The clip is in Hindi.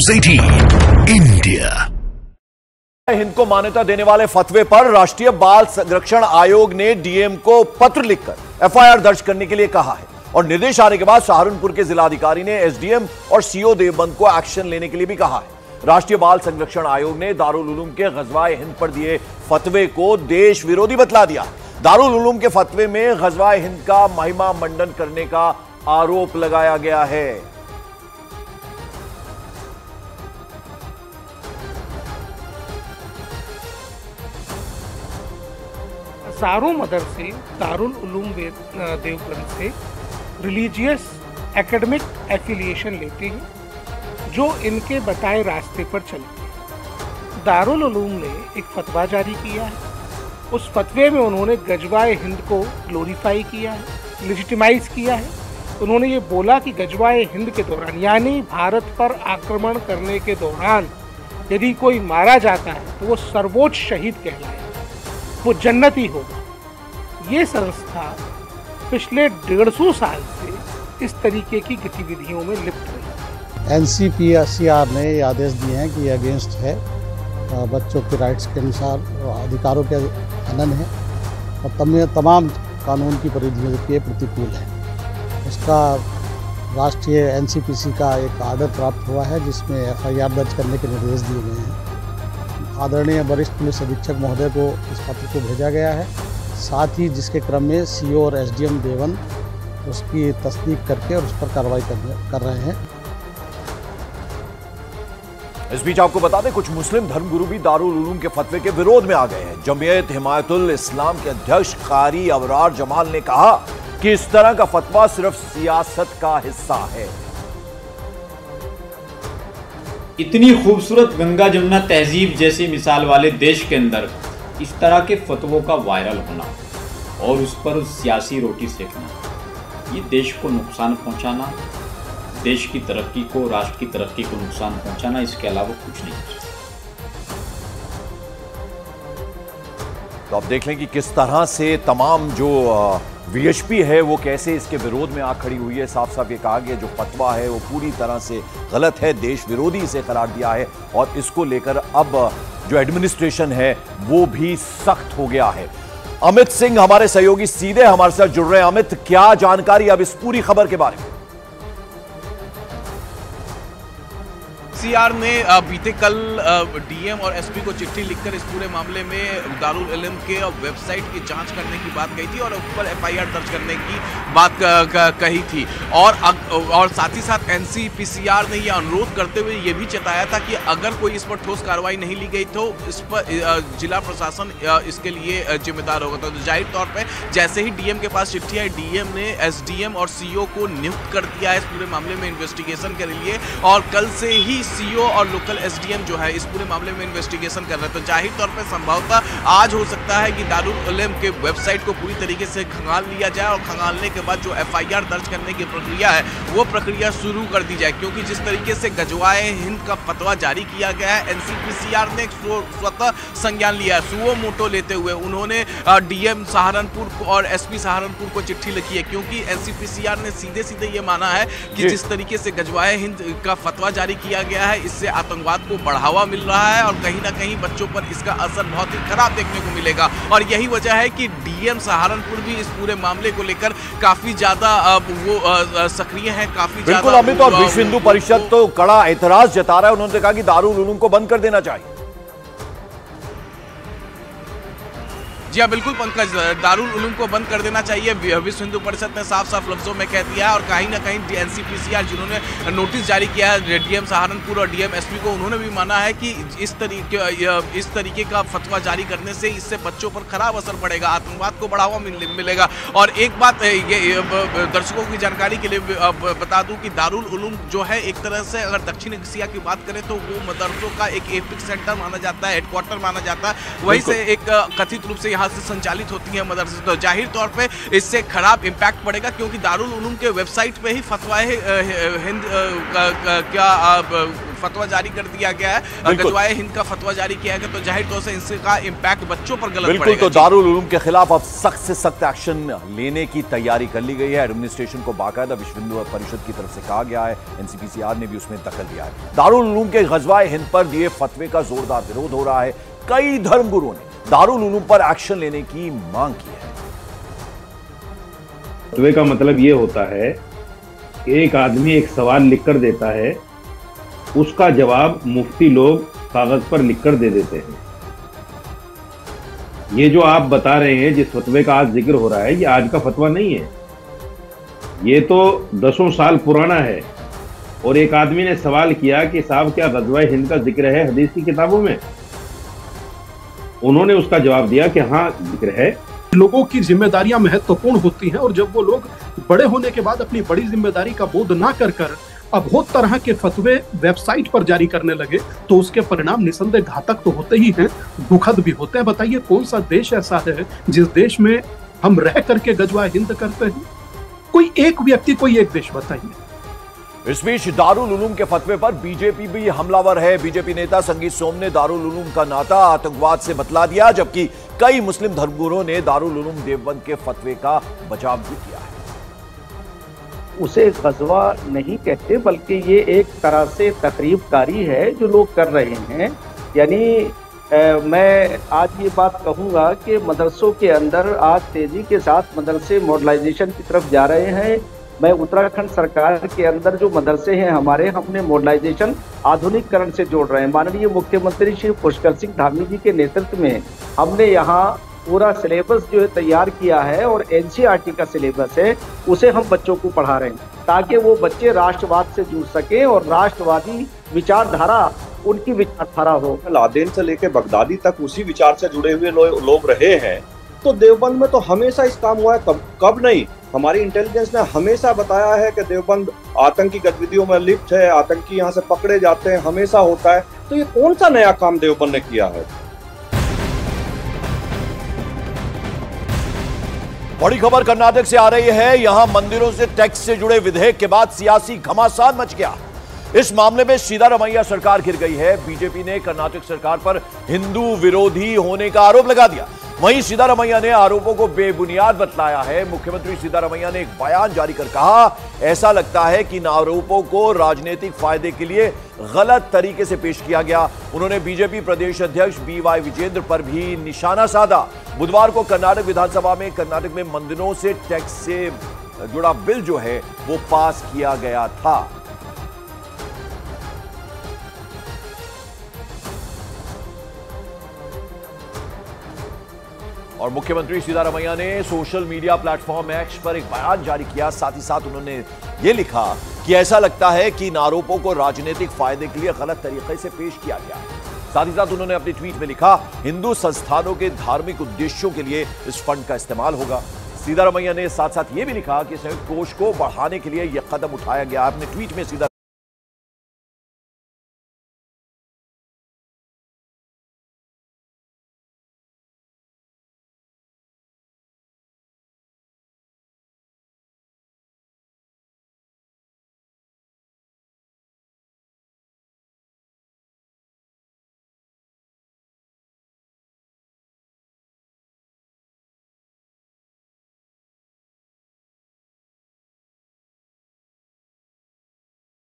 News 18 India. हिंद को मान्यता देने वाले फतवे पर राष्ट्रीय बाल संरक्षण आयोग ने डीएम को पत्र लिखकर एफआईआर दर्ज करने के लिए कहा है और निर्देश आने के बाद सहारनपुर के जिलाधिकारी ने एसडीएम और सीओ देवबंद को एक्शन लेने के लिए भी कहा है। राष्ट्रीय बाल संरक्षण आयोग ने दारुल उलूम के गजवाए हिंद पर दिए फतवे को देश विरोधी बतला दिया। दारुल उलूम के फतवे में गजवाए हिंद का महिमा मंडन करने का आरोप लगाया गया है। सारों मदरसे दारुल उलूम देवबंद से रिलीजियस एकेडमिक एफिलिएशन लेते हैं जो इनके बताए रास्ते पर चलते हैं। दारुल उलूम ने एक फतवा जारी किया है। उस फतवे में उन्होंने गजवाए हिंद को ग्लोरीफाई किया है, लेजिटिमाइज किया है। उन्होंने ये बोला कि गजवाए हिंद के दौरान यानी भारत पर आक्रमण करने के दौरान यदि कोई मारा जाता है तो वो सर्वोच्च शहीद कहलाए, वो जन्नती होगा। ये संस्था पिछले 150 साल से इस तरीके की गतिविधियों में लिप्त रही। एनसीपीसीआर ने ये आदेश दिए हैं कि अगेंस्ट है, बच्चों के राइट्स के अनुसार अधिकारों के हनन है और तमाम कानून की परिधियों के प्रतिकूल है। उसका राष्ट्रीय एनसीपीसी का एक आर्डर प्राप्त हुआ है जिसमें एफआईआर दर्ज करने के निर्देश दिए गए हैं। आदरणीय वरिष्ठ पुलिस अधीक्षक महोदय को इस पत्र को भेजा गया है। साथ ही जिसके क्रम में सीओ और एसडीएम देवबंद उसकी तस्दीक करके और उस पर कार्रवाई कर रहे हैं। इस बीच आपको बता दें, कुछ मुस्लिम धर्मगुरु भी दारुल उलूम के फतवे के विरोध में आ गए हैं। जमीयत हिमायतुल इस्लाम के अध्यक्ष कारी अबरार जमाल ने कहा कि इस तरह का फतवा सिर्फ सियासत का हिस्सा है। इतनी खूबसूरत गंगा जमुना तहजीब जैसी मिसाल वाले देश के अंदर इस तरह के फतवों का वायरल होना और उस पर सियासी रोटी सेकना, ये देश को नुकसान पहुंचाना, देश की तरक्की को, राष्ट्र की तरक्की को नुकसान पहुंचाना, इसके अलावा कुछ नहीं। तो अब देख लें कि किस तरह से तमाम जो वीएचपी है वो कैसे इसके विरोध में आ खड़ी हुई है। साफ साफ ये कहा गया जो फतवा है वो पूरी तरह से गलत है, देश विरोधी इसे करार दिया है और इसको लेकर अब जो एडमिनिस्ट्रेशन है वो भी सख्त हो गया है। अमित सिंह हमारे सहयोगी सीधे हमारे साथ जुड़ रहे हैं। अमित, क्या जानकारी अब इस पूरी खबर के बारे में? सीआर ने बीते कल डीएम और एसपी को चिट्ठी लिखकर इस पूरे मामले में दारुल उलूम के वेबसाइट की जांच करने की बात कही थी और उस पर एफआईआर दर्ज करने की बात कही थी और साथ ही साथ एनसीपीसीआर ने यह अनुरोध करते हुए ये भी जताया था कि अगर कोई इस पर ठोस कार्रवाई नहीं ली गई तो इस पर जिला प्रशासन इसके लिए जिम्मेदार होगा। तो जाहिर तौर पर जैसे ही डीएम के पास चिट्ठी आई, डीएम ने एसडीएम और सीओ को नियुक्त कर दिया है इस पूरे मामले में इन्वेस्टिगेशन के लिए और कल से ही सीओ और लोकल एसडीएम जो है इस पूरे मामले में इन्वेस्टिगेशन कर रहे हैं। तो जाहिर तौर पर संभवतः आज हो सकता है कि दारुल उलूम के वेबसाइट को पूरी तरीके से खंगाल लिया जाए और खंगालने के बाद जो एफआईआर दर्ज करने की प्रक्रिया है वो प्रक्रिया शुरू कर दी जाए, क्योंकि जिस तरीके से गजवाए हिंद का फतवा जारी किया गया है, एनसीपीसीआर ने स्वतः संज्ञान लिया है। सुओ मोटो लेते हुए उन्होंने डीएम सहारनपुर और एसपी सहारनपुर को चिट्ठी लिखी है, क्योंकि एनसीपीसीआर ने सीधे सीधे ये माना है कि जिस तरीके से गजवाए हिंद का फतवा जारी किया गया है इससे आतंकवाद को बढ़ावा मिल रहा है और कहीं ना कहीं बच्चों पर इसका असर बहुत ही खराब देखने को मिलेगा। और यही वजह है कि डीएम सहारनपुर भी इस पूरे मामले को लेकर काफी ज्यादा वो सक्रिय है, काफी ज्यादा। बिल्कुल अमित, और विश्व हिंदू परिषद तो कड़ा एतराज जता रहा है। उन्होंने कहा कि दारुल उलूम को बंद कर देना चाहिए। जी हाँ, बिल्कुल पंकज, दारुल उलूम को बंद कर देना चाहिए। विश्व हिंदू परिषद ने साफ साफ लफ्जों में कह दिया है और कहीं ना कहीं एनसीपीसीआर जिन्होंने नोटिस जारी किया है डीएम सहारनपुर और डीएम एसपी को, उन्होंने भी माना है कि इस तरीके का फतवा जारी करने से इससे बच्चों पर खराब असर पड़ेगा, आतंकवाद को बढ़ावा मिलेगा। और एक बात ये दर्शकों की जानकारी के लिए बता दूं कि दारुल उलूम जो है एक तरह से अगर दक्षिण एशिया की बात करें तो वो मदरसों का एक एपिक सेंटर माना जाता है, हेडक्वार्टर माना जाता है। वहीं से एक कथित रूप से से संचालित होती है मदरसे, तो जाहिर तौर पे इससे खराब इम्पैक्ट पड़ेगा, क्योंकि दारुल उलूम के वेबसाइट पे ही फतवाए हिंद क्या फतवा जारी कर दिया गया है, गजवाए हिंद का फतवा जारी किया गया, तो जाहिर तौर से इसका इम्पैक्ट बच्चों पर गलत बिल्कुल। पड़ेगा। तो दारुल उलूम के खिलाफ अब सख्त से सख्त एक्शन लेने की तैयारी कर ली गई है। एडमिनिस्ट्रेशन को बाकायदा विश्व हिंदू परिषद की तरफ से कहा गया है, एनसीपीसीआर ने भी उसमें दखल दिया है। दारुल उलूम के गजवाए हिंद पर दिए फतवे का जोरदार विरोध हो रहा है। कई धर्मगुरुओं ने दारुल उलूम पर एक्शन लेने की मांग की है। फतवे का मतलब यह होता है कि एक आदमी एक सवाल लिखकर देता है, उसका जवाब मुफ्ती लोग कागज पर लिखकर दे देते हैं। ये जो आप बता रहे हैं, जिस फतवे का आज जिक्र हो रहा है, ये आज का फतवा नहीं है, ये तो 10 साल पुराना है। और एक आदमी ने सवाल किया कि साहब क्या गज़वा हिंद का जिक्र है हदीस की किताबों में? उन्होंने उसका जवाब दिया कि हाँ जिक्र है। लोगों की जिम्मेदारियां महत्वपूर्ण होती हैं और जब वो लोग बड़े होने के बाद अपनी बड़ी जिम्मेदारी का बोध ना कर अब बहुत तरह के फतवे वेबसाइट पर जारी करने लगे तो उसके परिणाम निसंदेह घातक तो होते ही हैं, दुखद भी होते हैं। बताइए कौन सा देश ऐसा है जिस देश में हम रह करके गजवा हिंद करते हैं? कोई एक व्यक्ति, कोई एक देश बताइए। इस बीच दारुल उलूम के फतवे पर बीजेपी भी हमलावर है। बीजेपी नेता संगीत सोम ने दारुल उलूम का नाता आतंकवाद से बतला दिया, जबकि कई मुस्लिम धर्मगुरुओं ने दारुल उलूम देवबंद के फतवे का बचाव भी किया है। उसे गजवा नहीं कहते, बल्कि ये एक तरह से तकरीबकारी है जो लोग कर रहे हैं। यानी मैं आज ये बात कहूँगा कि मदरसों के अंदर आज तेजी के साथ मदरसे मॉडर्नाइजेशन की तरफ जा रहे हैं। मैं उत्तराखंड सरकार के अंदर जो मदरसे हैं हमारे, हमने मॉडर्नाइजेशन आधुनिकरण से जोड़ रहे हैं। माननीय मुख्यमंत्री श्री पुष्कर सिंह धामी जी के नेतृत्व में हमने यहाँ पूरा सिलेबस जो है तैयार किया है और एनसीईआरटी का सिलेबस है उसे हम बच्चों को पढ़ा रहे हैं ताकि वो बच्चे राष्ट्रवाद से जुड़ सकें और राष्ट्रवादी विचारधारा उनकी विचारधारा हो। लादेन से लेकर बगदादी तक उसी विचार से जुड़े हुए लोग रहे हैं। तो देवबंद में तो हमेशा इस काम हुआ है, कब नहीं। हमारी इंटेलिजेंस ने हमेशा बताया है कि देवबंद आतंकी गतिविधियों में लिप्त है, आतंकी यहाँ से पकड़े जाते हैं, हमेशा होता है। तो ये कौन सा नया काम देवबंद ने किया है? बड़ी खबर कर्नाटक से आ रही है। यहां मंदिरों से टैक्स से जुड़े विधेयक के बाद सियासी घमासान मच गया। इस मामले में सिद्धारमैया सरकार गिर गई है। बीजेपी ने कर्नाटक सरकार पर हिंदू विरोधी होने का आरोप लगा दिया। वहीं सिद्धारमैया ने आरोपों को बेबुनियाद बतलाया है। मुख्यमंत्री सिद्धारमैया ने एक बयान जारी कर कहा, ऐसा लगता है कि इन आरोपों को राजनीतिक फायदे के लिए गलत तरीके से पेश किया गया। उन्होंने बीजेपी प्रदेश अध्यक्ष BY विजेंद्र पर भी निशाना साधा। बुधवार को कर्नाटक विधानसभा में कर्नाटक में मंदिरों से टैक्स से जुड़ा बिल जो है वो पास किया गया था। और मुख्यमंत्री सिद्धारमैया ने सोशल मीडिया प्लेटफॉर्म एक्स पर एक बयान जारी किया। साथ ही साथ उन्होंने ये लिखा कि ऐसा लगता है कि इन आरोपों को राजनीतिक फायदे के लिए गलत तरीके से पेश किया गया है। साथ ही साथ उन्होंने अपनी ट्वीट में लिखा, हिंदू संस्थानों के धार्मिक उद्देश्यों के लिए इस फंड का इस्तेमाल होगा। सिद्धारमैया ने साथ साथ ये भी लिखा कि संयुक्त कोष को बढ़ाने के लिए यह कदम उठाया गया। अपने ट्वीट में